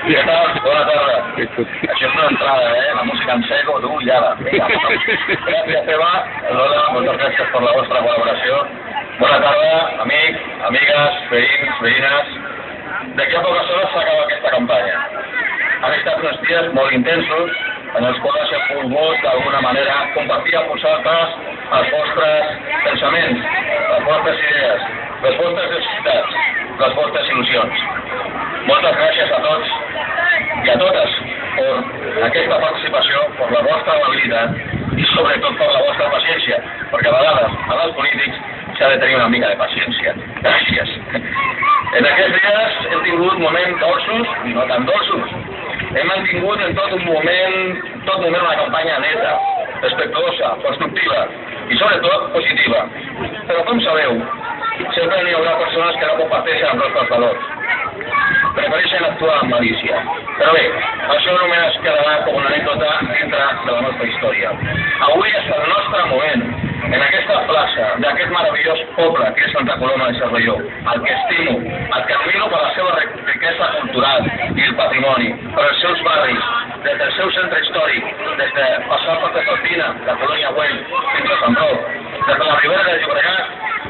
Què tal? Bona tarda. Això és una entrada, la música en seco, tu, i ara. Gràcies, Eva. Lola, moltes gràcies per la vostra col·laboració. Bona tarda, amics, amigues, veïns, veïnes. D'aquí a poques hores s'acaba aquesta campanya. Han estat uns dies molt intensos, en els quals hem volgut, d'alguna manera, compartir amb vosaltres els vostres pensaments, les vostres idees, les vostres necessitats, les vostres il·lusions. Moltes gràcies a tots i a totes per aquesta participació, per la vostra amabilitat i sobretot per la vostra paciència, perquè a vegades a els polítics s'ha de tenir una mica de paciència. Gràcies. En aquests dies hem tingut moments dolços i no tan dolços. Hem mantingut en tot moment una campanya neta, respectuosa, constructiva i sobretot positiva. Però com sabeu, sempre n'hi haurà persones que no comparteixen els nostres valors. Prefereixen actuar amb malícia. Però bé, això només quedarà com una anècdota dintre de la nostra història. Avui és el nostre moment, en aquesta plaça d'aquest meravellós poble que és Santa Coloma de Cervelló, el que estimo, el que admiro per la seva riquesa cultural i el patrimoni, per els seus barris, des del seu centre històric, des de passar per Castellina, la colònia Güell, fins a Sant Roc, des de la Ribera de Llobregat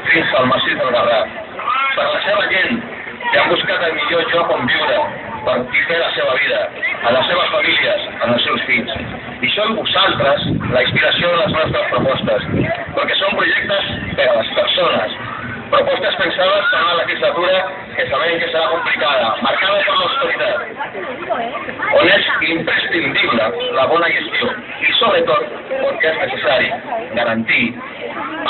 fins al massís del Garraf, per la seva gent que han buscat el millor lloc on viure, per fer la seva vida, a les seves famílies, als seus fills. I són vosaltres la inspiració de les nostres propostes, perquè són projectes per a les persones, propostes pensades per a una legislatura que sabem que serà complicada, marcada per l'austeritat, on és imprescindible la bona gestió i sobretot perquè és necessari garantir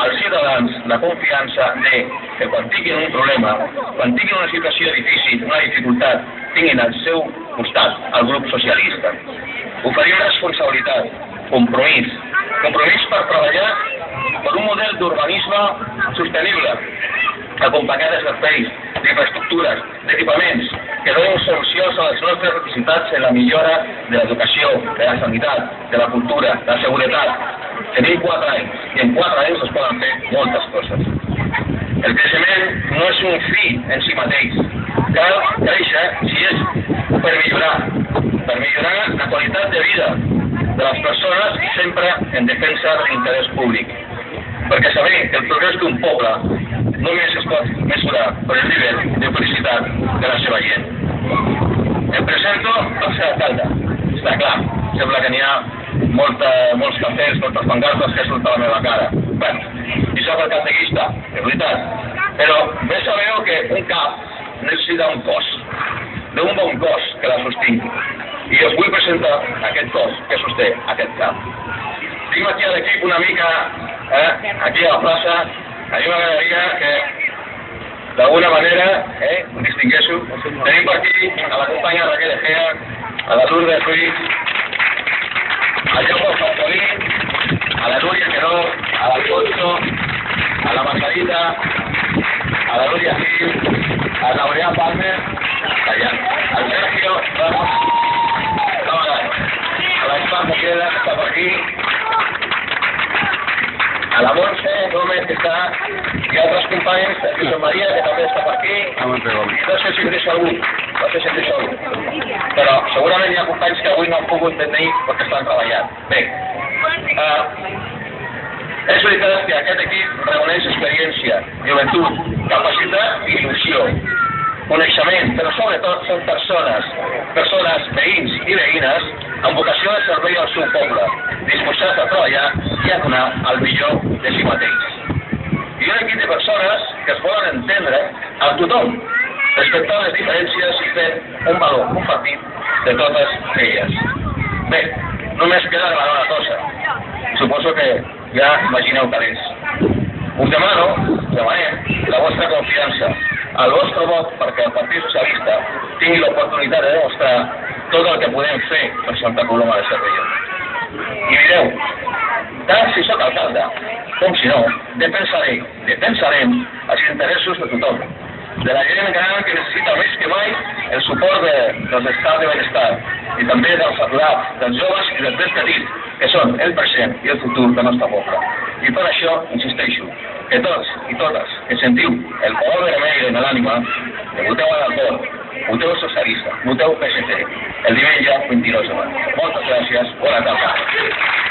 als ciutadans la confiança de que quan tinguin un problema, quan tinguin una situació difícil, una dificultat, tinguin al seu costat el grup socialista. Oferim responsabilitat, compromís per treballar per un model d'urbanisme sostenible, acompanyat de serveis, d'infraestructures, d'equipaments, que donin solucions a les nostres necessitats en la millora de l'educació, de la sanitat, de la cultura, de la seguretat. Tenim 4 anys, i en 4 anys es poden fer moltes coses. El creixement no és un fi en si mateix. Cal créixer si és per millorar la qualitat de vida de les persones i sempre en defensa de l'interès públic. Perquè sabem que el progrés d'un poble només es pot mesurar per el nivell de felicitat de la seva gent. Em presento al seu alcalde. Està clar, sembla que n'hi ha molts cafès, moltes pancartes que surten a la meva cara. Bé, i soc el catequista, és veritat. Però bé sabeu que un cap necessita un cos, d'un bon cos que la sostingui. I us vull presentar aquest cos que sosté aquest cap. Tinc aquí a l'equip una mica, aquí a la plaça, a mi m'agradaria que d'alguna manera ho distinguéssiu. Tenim per aquí a la companya Raquel Egea, a la Lourdes Ruiz, al Jaume Falconi, a la Núria Queró, a l'Alfonso, a la Margarita, a la Núria Gil, a l'Aureà Palmer, allà, al Sergio Ramos, a la Espan Moqueda, que està per aquí, a la Montse Gómez, que està, i altres companys, a Josep Maria, que també està per aquí, i no sé si deixo algú, però segurament hi ha companys que avui no han pogut venir perquè estan treballant. Bé, és veritat que aquest equip reuneix experiència, joventut, capacitat i il·lusió, coneixement, però sobretot són persones, veïns i veïnes, amb vocació de servei al seu poble, disposats a treballar i a donar el millor de si mateix. I un equip de persones que es volen entendre amb tothom, respectant les diferències i fent un valor compartit de totes elles. Bé, només queda demanar una cosa. Suposo que ja imagineu què és. Us demanem la vostra confiança, el vostre vot perquè el Partit Socialista tingui l'oportunitat de demostrar tot el que podem fer per Santa Coloma de Cervelló. I mireu, tant si sóc alcalde com si no, defensarem els interessos de tothom, de la gent gran que necessita més que mai el suport dels estats de benestar i també dels aturats, dels joves i dels més petits, que són el present i el futur del nostre poble. I per això, insisteixo, que tots i totes que sentiu el color vermell en l'ànima, que voteu a l'alcohol, voteu socialista, voteu PSC. El diumenge 22 de maig. Moltes gràcies, bona tarda.